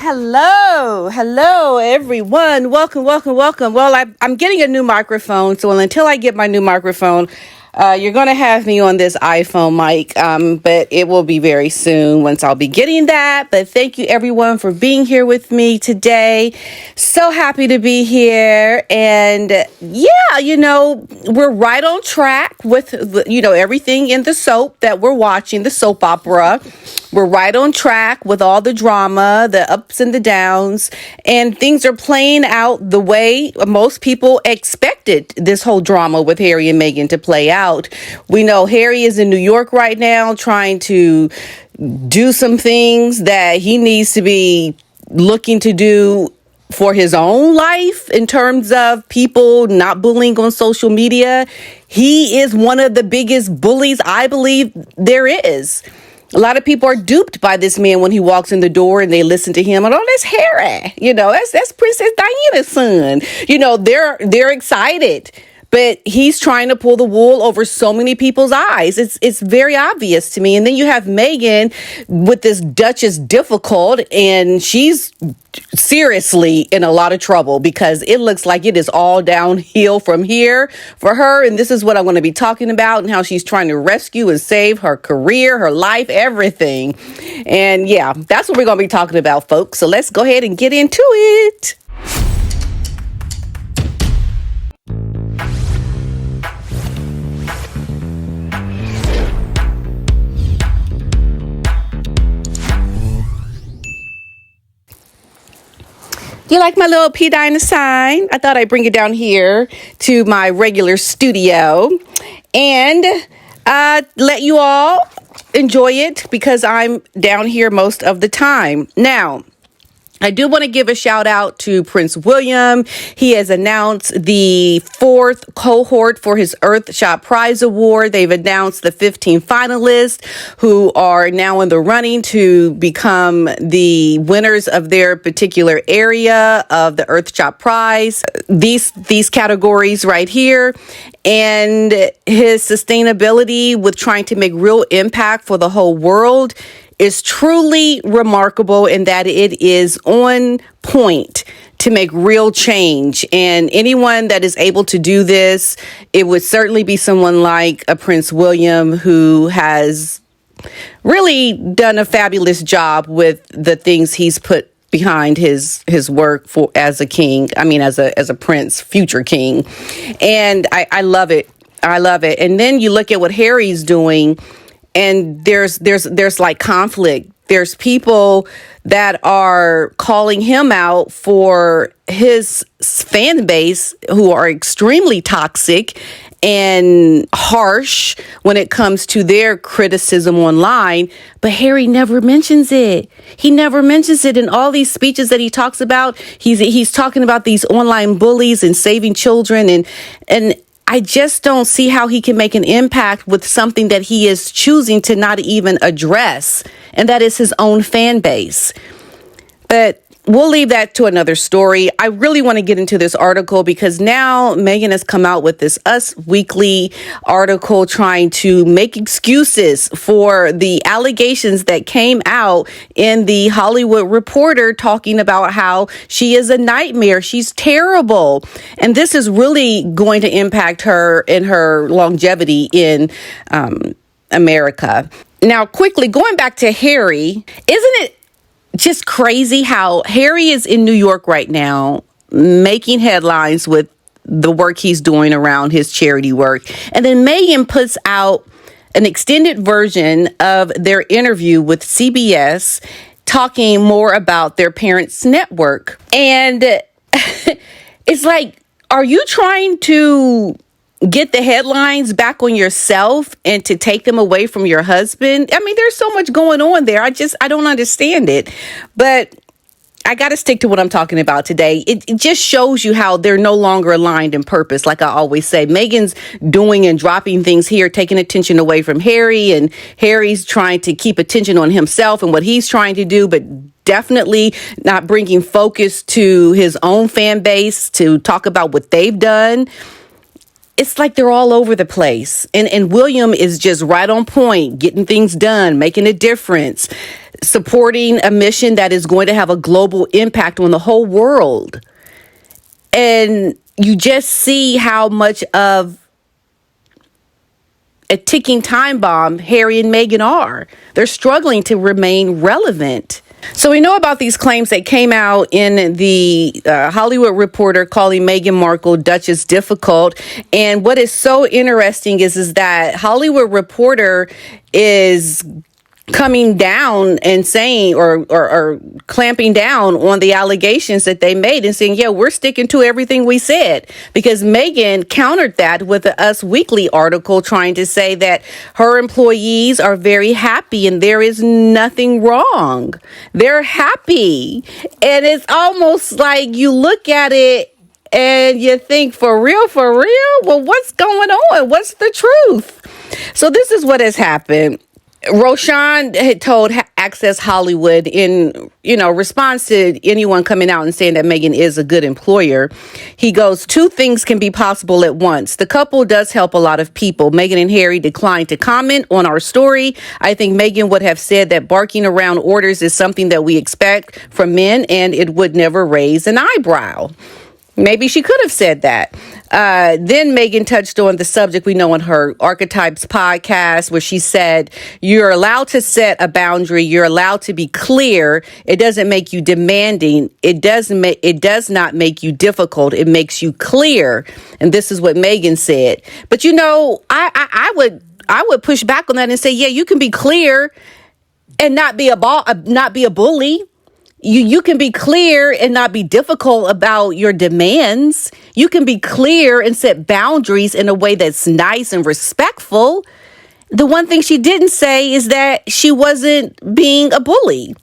Hello, everyone. Welcome. Well, I'm getting a new microphone, so until I get my new microphone, you're going to have me on this iPhone mic, but it will be very soon once I'll be getting that. But thank you, everyone, for being here with me today. So happy to be here. And we're right on track with, everything in the soap that we're watching, the soap opera. We're right on track with all the drama, the ups and the downs, and things are playing out the way most people expected this whole drama with Harry and Meghan to play out. We know Harry is in New York right now trying to do some things that he needs to be looking to do for his own life in terms of people not bullying on social media. He is one of the biggest bullies I believe there is. A lot of people are duped by this man when he walks in the door and they listen to him. And that's Harry. That's Princess Diana's son. They're excited. But he's trying to pull the wool over so many people's eyes. It's very obvious to me. And then you have Meghan with this Duchess difficult, and she's seriously in a lot of trouble because it looks like it is all downhill from here for her. And this is what I'm going to be talking about and how she's trying to rescue and save her career, her life, everything. And yeah, that's what we're going to be talking about, folks. So let's go ahead and get into it. You like my little PDINA'S sign? I thought I'd bring it down here to my regular studio and let you all enjoy it because I'm down here most of the time. Now, I do want to give a shout out to Prince William. He has announced the 4th cohort for his Earthshot Prize Award. They've announced the 15 finalists who are now in the running to become the winners of their particular area of the Earthshot Prize. These categories right here. And his sustainability with trying to make real impact for the whole world is truly remarkable in that it is on point to make real change. And anyone that is able to do this, it would certainly be someone like a Prince William who has really done a fabulous job with the things he's put behind his work for as a king. I mean, as a prince, future king. And I love it. And then you look at what Harry's doing, and there's like conflict. There's people that are calling him out for his fan base who are extremely toxic and harsh when it comes to their criticism online. But Harry never mentions it. He never mentions it in all these speeches that he talks about. He's talking about these online bullies and saving children, and I just don't see how he can make an impact with something that he is choosing to not even address, and that is his own fan base. But we'll leave that to another story. I really want to get into this article because now Meghan has come out with this Us Weekly article trying to make excuses for the allegations that came out in the Hollywood Reporter talking about how she is a nightmare. She's terrible. And this is really going to impact her in her longevity in America. Now, quickly, going back to Harry, isn't it just crazy how Harry is in New York right now making headlines with the work he's doing around his charity work. And then Meghan puts out an extended version of their interview with CBS talking more about their parents' network. And it's like, are you trying to get the headlines back on yourself and to take them away from your husband? I mean, there's so much going on there. I don't understand it. But I got to stick to what I'm talking about today. It just shows you how they're no longer aligned in purpose. Like I always say, Meghan's doing and dropping things here, taking attention away from Harry, and Harry's trying to keep attention on himself and what he's trying to do, but definitely not bringing focus to his own fan base to talk about what they've done. It's like they're all over the place. And William is just right on point, getting things done, making a difference. supporting a mission that is going to have a global impact on the whole world. And you just see how much of a ticking time bomb Harry and Meghan are. They're struggling to remain relevant. So we know about these claims that came out in the Hollywood Reporter calling Meghan Markle Duchess difficult. And what is so interesting is that Hollywood Reporter is coming down and saying or clamping down on the allegations that they made and saying, yeah, we're sticking to everything we said, because Meghan countered that with the Us Weekly article trying to say that her employees are very happy and there is nothing wrong. They're happy. And it's almost like you look at it and you think, for real? Well, what's going on? What's the truth? So this is what has happened. Roshan had told Access Hollywood in, response to anyone coming out and saying that Meghan is a good employer. He goes, 2 things can be possible at once. The couple does help a lot of people. Meghan and Harry declined to comment on our story. I think Meghan would have said that barking around orders is something that we expect from men, and it would never raise an eyebrow. Maybe she could have said that. Then Meghan touched on the subject we know on her Archetypes podcast, where she said, you're allowed to set a boundary. You're allowed to be clear. It doesn't make you demanding. It does not make you difficult. It makes you clear. And this is what Meghan said. But, I would push back on that and say, yeah, you can be clear and not be a bully. You can be clear and not be difficult about your demands. You can be clear and set boundaries in a way that's nice and respectful. The one thing she didn't say is that she wasn't being a bully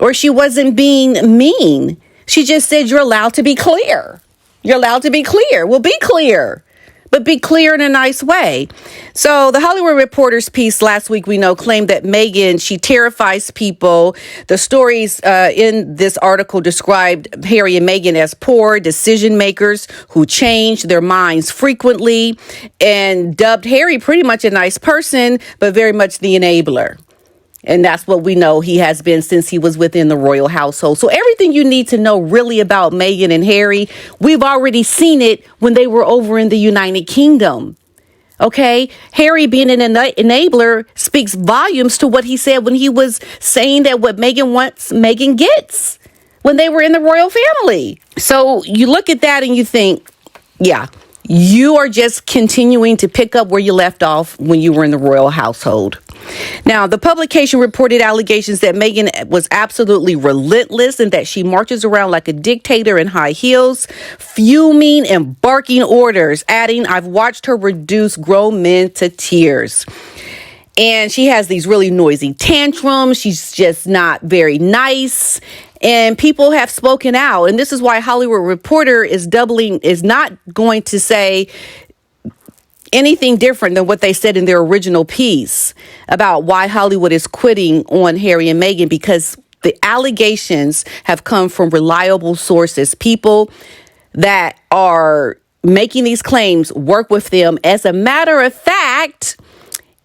or she wasn't being mean. She just said you're allowed to be clear. You're allowed to be clear. Well, be clear, but be clear in a nice way. So the Hollywood Reporter's piece last week, we know, claimed that Meghan, she terrifies people. The stories in this article described Harry and Meghan as poor decision makers who change their minds frequently, and dubbed Harry pretty much a nice person, but very much the enabler. And that's what we know he has been since he was within the royal household. So everything you need to know really about Meghan and Harry, we've already seen it when they were over in the United Kingdom. Okay, Harry being an enabler speaks volumes to what he said when he was saying that what Meghan wants, Meghan gets, when they were in the royal family. So you look at that and you think, yeah, you are just continuing to pick up where you left off when you were in the royal household. Now, the publication reported allegations that Meghan was absolutely relentless and that she marches around like a dictator in high heels, fuming and barking orders, adding, I've watched her reduce grown men to tears. And she has these really noisy tantrums. She's just not very nice. And people have spoken out. And this is why Hollywood Reporter is not going to say anything different than what they said in their original piece about why Hollywood is quitting on Harry and Meghan, because the allegations have come from reliable sources, people that are making these claims work with them. As a matter of fact,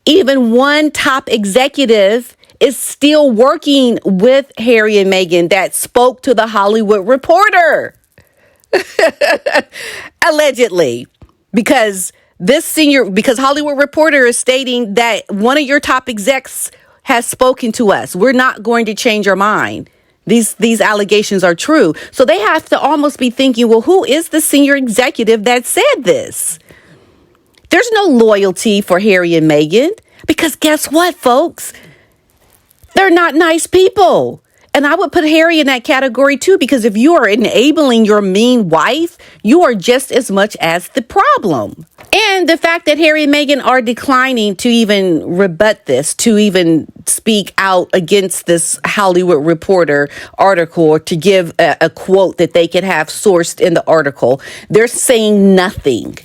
even one top executive is still working with Harry and Meghan that spoke to the Hollywood Reporter. Allegedly, because Hollywood Reporter is stating that one of your top execs has spoken to us. We're not going to change our mind. These allegations are true. So they have to almost be thinking, well, who is the senior executive that said this? There's no loyalty for Harry and Meghan, because guess what, folks? They're not nice people. And I would put Harry in that category too, because if you are enabling your mean wife, you are just as much as the problem. And the fact that Harry and Meghan are declining to even rebut this, to even speak out against this Hollywood Reporter article, or to give a quote that they could have sourced in the article, they're saying nothing.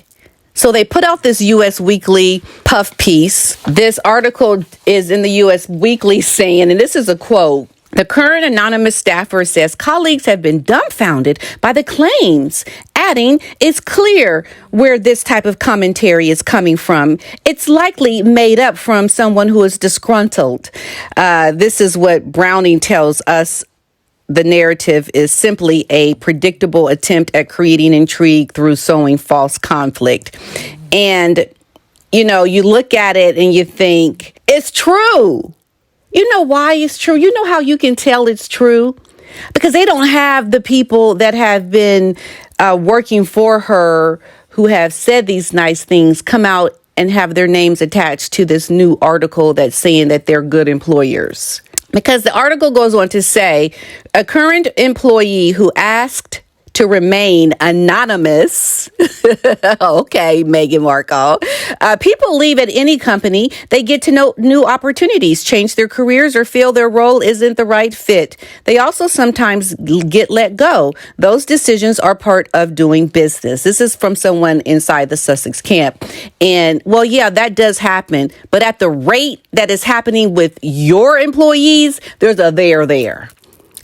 So they put out this U.S. Weekly puff piece. This article is in the U.S. Weekly saying, and this is a quote, The current anonymous staffer says colleagues have been dumbfounded by the claims, adding, it's clear where this type of commentary is coming from. It's likely made up from someone who is disgruntled. This is what Browning tells us. The narrative is simply a predictable attempt at creating intrigue through sowing false conflict. And, you look at it and you think, it's true. You know why it's true? You know how you can tell it's true? Because they don't have the people that have been working for her who have said these nice things come out and have their names attached to this new article that's saying that they're good employers. Because the article goes on to say a current employee who asked to remain anonymous. Okay, Meghan Markle. People leave at any company. They get to know new opportunities, change their careers, or feel their role isn't the right fit. They also sometimes get let go. Those decisions are part of doing business. This is from someone inside the Sussex camp. And, well, yeah, that does happen. But at the rate that is happening with your employees, there's a there.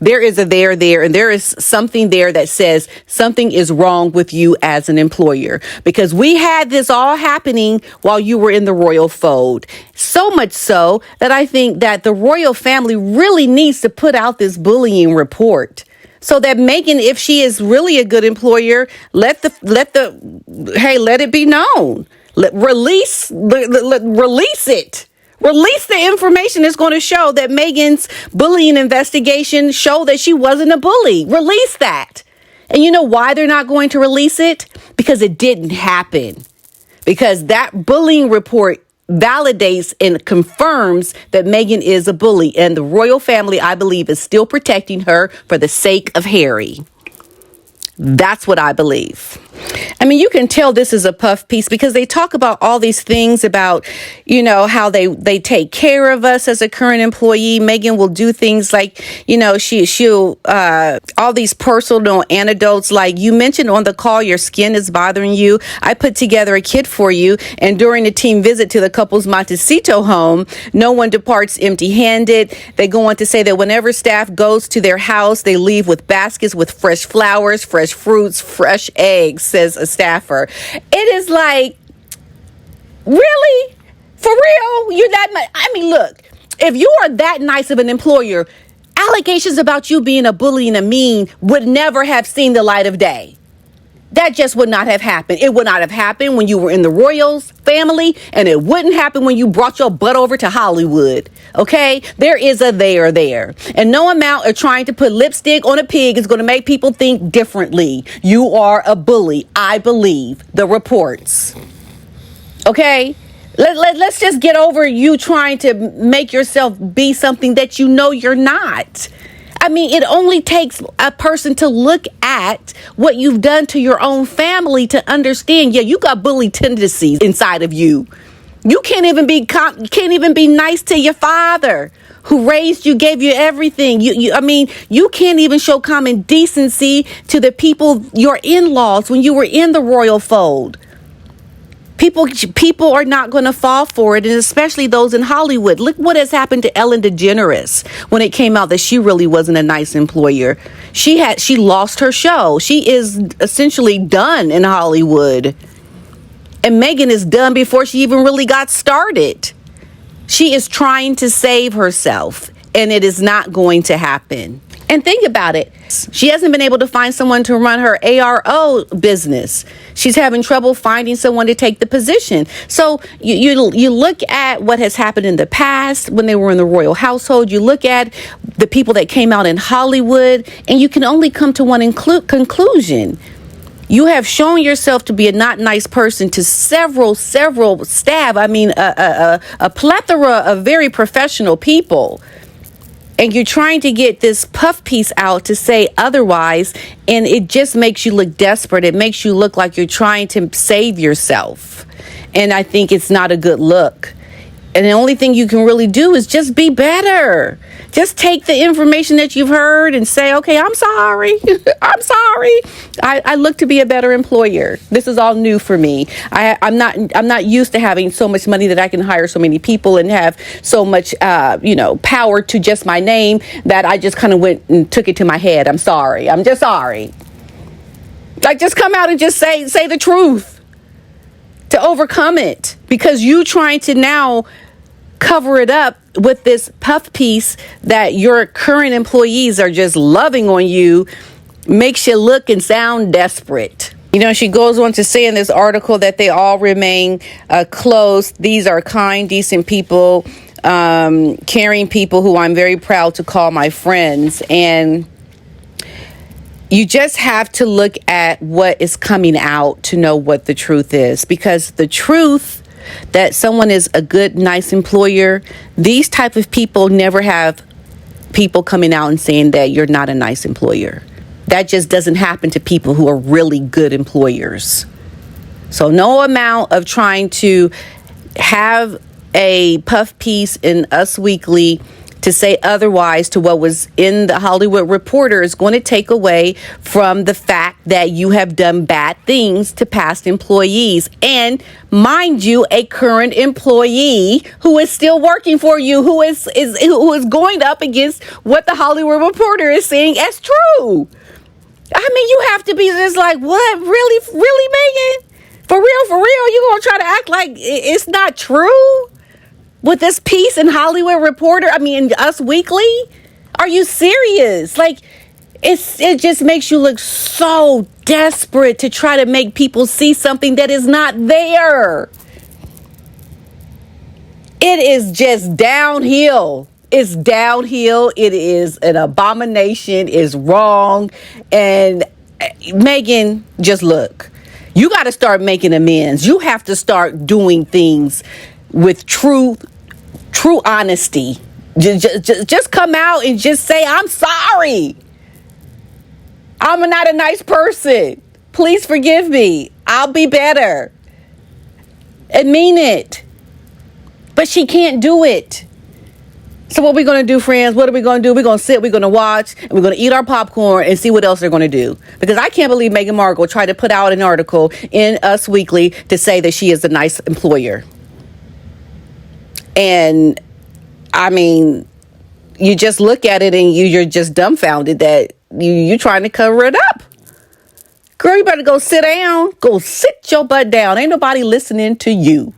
There is a there, and there is something there that says something is wrong with you as an employer, because we had this all happening while you were in the royal fold. So much so that I think that the royal family really needs to put out this bullying report so that Meghan, if she is really a good employer, let it be known. Release it. Release the information that's going to show that Meghan's bullying investigation showed that she wasn't a bully. Release that. And you know why they're not going to release it? Because it didn't happen. Because that bullying report validates and confirms that Meghan is a bully. And the royal family, I believe, is still protecting her for the sake of Harry. That's what I believe. I mean, you can tell this is a puff piece because they talk about all these things about, how they take care of us as a current employee. Meghan will do things like, she'll all these personal antidotes. Like you mentioned on the call, your skin is bothering you. I put together a kit for you. And during the team visit to the couple's Montecito home, no one departs empty handed. They go on to say that whenever staff goes to their house, they leave with baskets with fresh flowers, fresh fruits, fresh eggs, says a staffer. It is like, really? For real? You're that much? I mean, look, if you are that nice of an employer, allegations about you being a bully and a mean would never have seen the light of day. That just would not have happened. It would not have happened when you were in the Royals family, and it wouldn't happen when you brought your butt over to Hollywood. Okay? There is a there. And no amount of trying to put lipstick on a pig is going to make people think differently. You are a bully. I believe the reports. Okay? Let's just get over you trying to make yourself be something that you know you're not. I mean, it only takes a person to look at what you've done to your own family to understand, you got bully tendencies inside of you. You can't even be nice to your father who raised you, gave you everything. You can't even show common decency to the people, your in-laws, when you were in the royal fold. People are not going to fall for it, and especially those in Hollywood. Look what has happened to Ellen DeGeneres when it came out that she really wasn't a nice employer. She lost her show. She is essentially done in Hollywood. And Meghan is done before she even really got started. She is trying to save herself, and it is not going to happen. And think about it. She hasn't been able to find someone to run her ARO business. She's having trouble finding someone to take the position. So you look at what has happened in the past when they were in the royal household. You look at the people that came out in Hollywood, and you can only come to one conclusion. You have shown yourself to be a not nice person to several staff. I mean, a plethora of very professional people. And you're trying to get this puff piece out to say otherwise, and it just makes you look desperate. It makes you look like you're trying to save yourself. And I think it's not a good look. And the only thing you can really do is just be better. Just take the information that you've heard and say, okay, I'm sorry. I'm sorry. I look to be a better employer. This is all new for me. I'm not used to having so much money that I can hire so many people and have so much, power to just my name that I just kind of went and took it to my head. I'm sorry. I'm just sorry. Like, just come out and just say the truth to overcome it, because you trying to now cover it up with this puff piece that your current employees are just loving on you makes you look and sound desperate. She goes on to say in this article that they all remain close. These are kind, decent people, caring people who I'm very proud to call my friends. And you just have to look at what is coming out to know what the truth is, because the truth that someone is a good, nice employer, these type of people never have people coming out and saying that you're not a nice employer. That just doesn't happen to people who are really good employers. So no amount of trying to have a puff piece in Us Weekly to say otherwise to what was in the Hollywood Reporter is going to take away from the fact that you have done bad things to past employees. And mind you, a current employee who is still working for you, who is going up against what the Hollywood Reporter is saying as true. I mean, you have to be just like, what? Really, Megan? For real? You going to try to act like it's not true? With this piece in Hollywood Reporter, Us Weekly? Are you serious? Like, it just makes you look so desperate to try to make people see something that is not there. It is just downhill. It's downhill. It is an abomination. It's wrong. And Megan, just look. You got to start making amends. You have to start doing things with true honesty. Just come out and just say, I'm sorry. I'm not a nice person. Please forgive me. I'll be better. And mean it. But she can't do it. So what are we going to do, friends? What are we going to do? We're going to sit, we're going to watch, and we're going to eat our popcorn and see what else they're going to do. Because I can't believe Meghan Markle tried to put out an article in Us Weekly to say that she is a nice employer. And you just look at it and you're just dumbfounded that you're trying to cover it up. Girl, you better go sit down. Go sit your butt down. Ain't nobody listening to you.